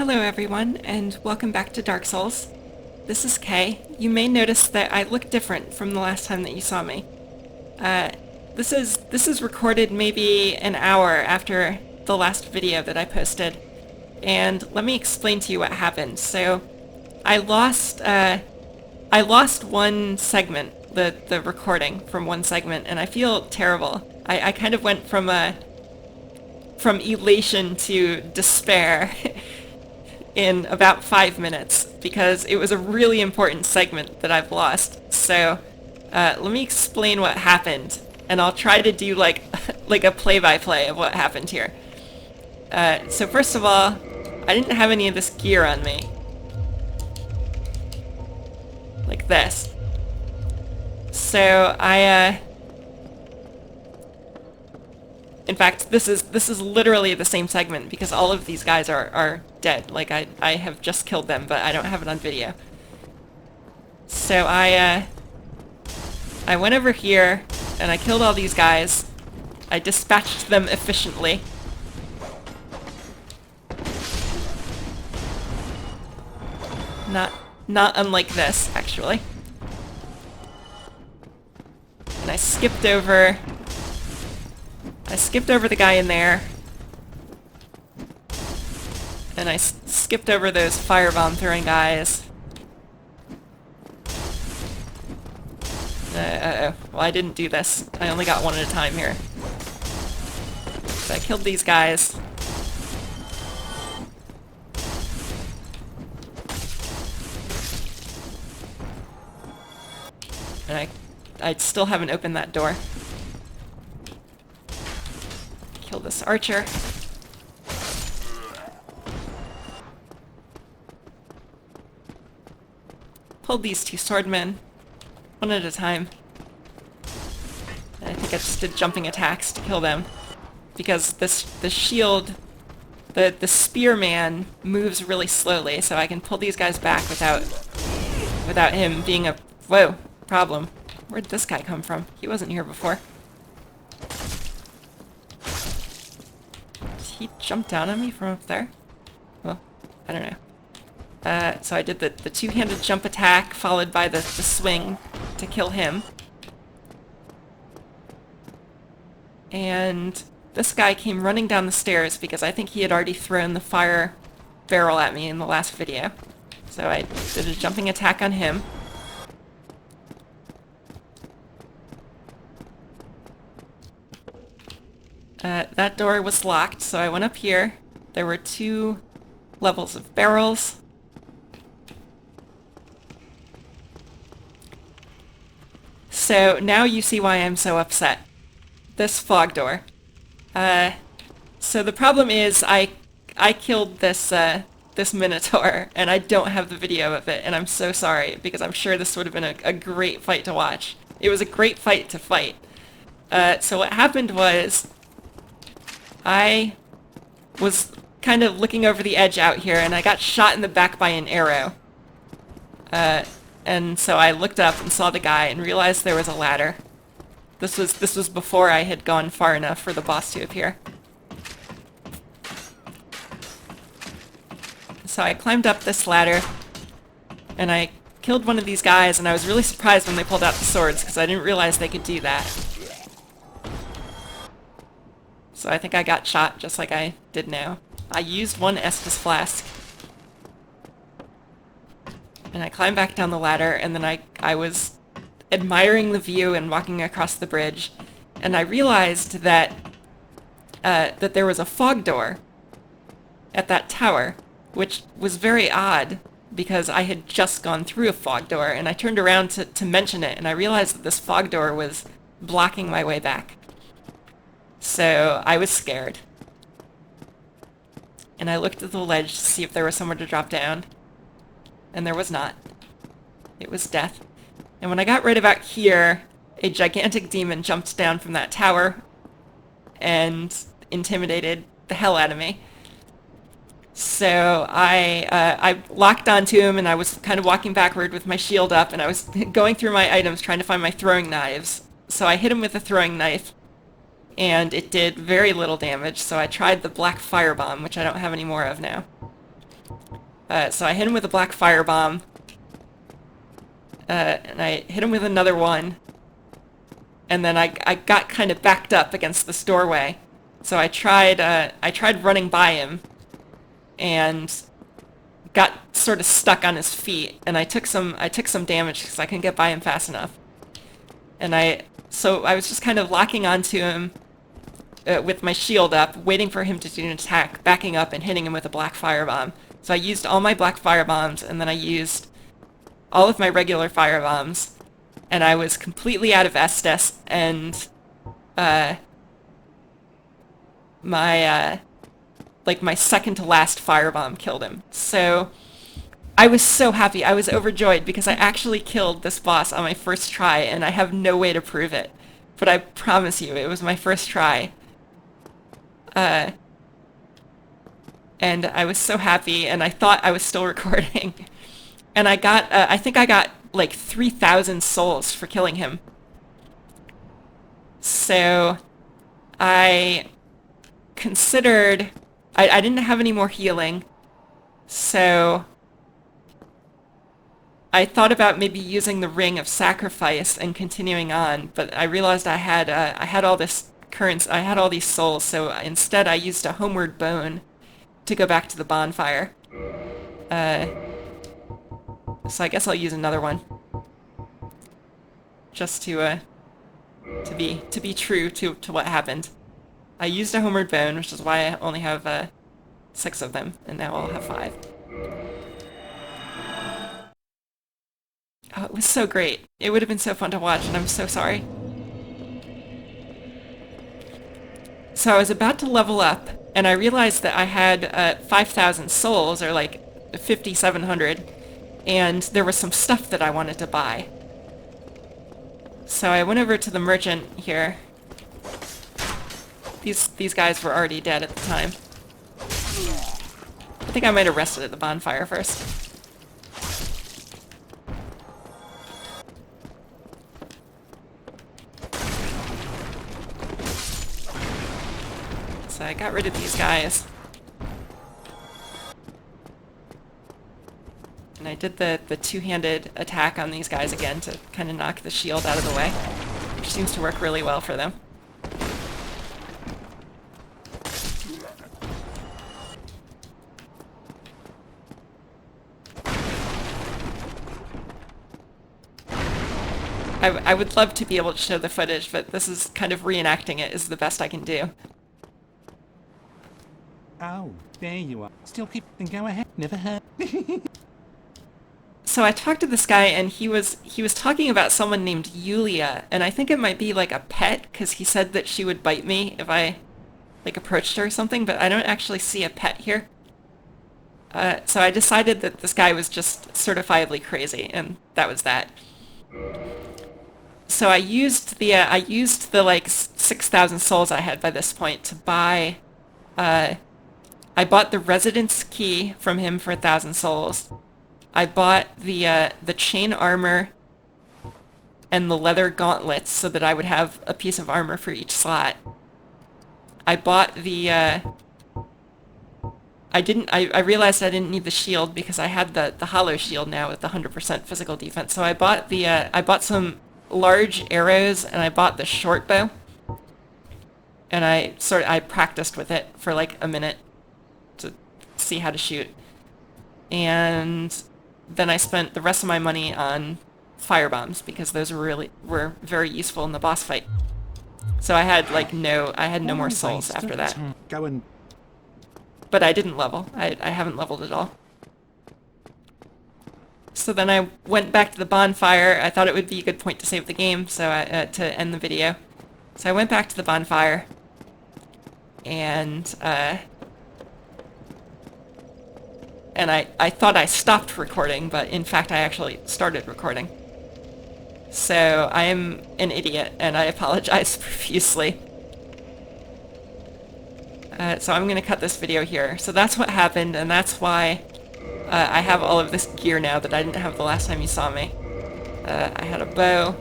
Hello everyone, and welcome back to Dark Souls. This is Kay. You may notice that I look different from the last time that you saw me. This is recorded maybe an hour after the last video that I posted, and let me explain to you what happened. So, I lost one segment, the recording from one segment, and I feel terrible. I kind of went from elation to despair in about 5 minutes, because it was a really important segment that I've lost. So, let me explain what happened, and I'll try to do like a play-by-play of what happened here. So first of all, I didn't have any of this gear on me. Like this. So in fact, this is literally the same segment, because all of these guys are dead. Like, I have just killed them, but I don't have it on video. So I went over here, and I killed all these guys. I dispatched them efficiently. Not unlike this, actually. And I skipped over the guy in there. And I skipped over those firebomb throwing guys. Uh-oh. Well, I didn't do this. I only got one at a time here. So I killed these guys. And I still haven't opened that door. Kill this archer. Pulled these two swordmen, one at a time. And I think I just did jumping attacks to kill them, because the shield, the spearman moves really slowly, so I can pull these guys back without him being a problem. Where'd this guy come from? He wasn't here before. Did he jump down on me from up there? Well, I don't know. So I did the two-handed jump attack, followed by the swing to kill him. And this guy came running down the stairs, because I think he had already thrown the fire barrel at me in the last video. So I did a jumping attack on him. That door was locked, so I went up here. There were 2 levels of barrels. So now you see why I'm so upset. This fog door. So the problem is I killed this Minotaur, and I don't have the video of it, and I'm so sorry, because I'm sure this would have been a great fight to watch. It was a great fight to fight. So what happened was, I was kind of looking over the edge out here, and I got shot in the back by an arrow. And so I looked up and saw the guy and realized there was a ladder. This was before I had gone far enough for the boss to appear. So I climbed up this ladder, and I killed one of these guys, and I was really surprised when they pulled out the swords, because I didn't realize they could do that. So I think I got shot just like I did now. I used one Estus flask. And I climbed back down the ladder, and then I was admiring the view and walking across the bridge, and I realized that that there was a fog door at that tower, which was very odd, because I had just gone through a fog door, and I turned around to mention it, and I realized that this fog door was blocking my way back. So I was scared. And I looked at the ledge to see if there was somewhere to drop down. And there was not. It was death. And when I got right about here, a gigantic demon jumped down from that tower and intimidated the hell out of me. So I locked onto him, and I was kind of walking backward with my shield up, and I was going through my items trying to find my throwing knives. So I hit him with a throwing knife, and it did very little damage, so I tried the black firebomb, which I don't have any more of now. So I hit him with a black firebomb, and I hit him with another one, and then I got kind of backed up against this doorway. So I tried running by him, and got sort of stuck on his feet, and I took some damage because I couldn't get by him fast enough. And so I was just kind of locking onto him with my shield up, waiting for him to do an attack, backing up and hitting him with a black firebomb. So I used all my black firebombs, and then I used all of my regular firebombs, and I was completely out of Estus, and my second to last firebomb killed him. So I was so happy. I was overjoyed because I actually killed this boss on my first try, and I have no way to prove it. But I promise you, it was my first try. And I was so happy, and I thought I was still recording. And I got, I think I got like 3,000 souls for killing him. So I considered, I didn't have any more healing, so I thought about maybe using the Ring of Sacrifice and continuing on, but I realized I had all this currents, I had all these souls, so instead I used a Homeward Bone to go back to the bonfire. So I guess I'll use another one, just to be true to what happened. I used a Homeward Bone, which is why I only have 6 of them, and now I'll have 5. Oh, it was so great. It would have been so fun to watch, and I'm so sorry. So I was about to level up, and I realized that I had 5,000 souls, or like 5,700, and there was some stuff that I wanted to buy. So I went over to the merchant here. These guys were already dead at the time. I think I might have rested at the bonfire first. So I got rid of these guys. And I did the two-handed attack on these guys again to kind of knock the shield out of the way, which seems to work really well for them. I would love to be able to show the footage, but this is kind of reenacting it is the best I can do. Oh, there you are. Still keep and go ahead. Never heard. So I talked to this guy, and he was talking about someone named Yulia, and I think it might be like a pet, because he said that she would bite me if I like approached her or something, but I don't actually see a pet here. So I decided that this guy was just certifiably crazy, and that was that. So I used the like 6,000 souls I had by this point to buy. I bought the residence key from him for 1,000 souls. I bought the chain armor and the leather gauntlets so that I would have a piece of armor for each slot. I bought the I realized I didn't need the shield because I had the hollow shield now with the 100% physical defense. So I bought some large arrows, and I bought the short bow. And I practiced with it for like a minute to see how to shoot. And then I spent the rest of my money on firebombs because those were very useful in the boss fight. So I had no more souls after that. Go and... But I didn't level. I haven't leveled at all. So then I went back to the bonfire. I thought it would be a good point to save the game, so to end the video. So I went back to the bonfire, and I thought I stopped recording, but in fact I actually started recording. So I am an idiot, and I apologize profusely. So I'm going to cut this video here. So that's what happened, and that's why I have all of this gear now that I didn't have the last time you saw me. I had a bow,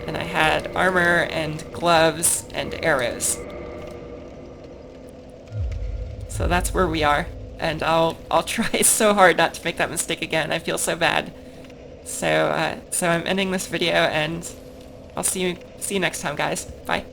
and I had armor and gloves and arrows. So that's where we are. and I'll try so hard not to make that mistake again. I feel so bad. So I'm ending this video, and I'll see you next time, guys. Bye.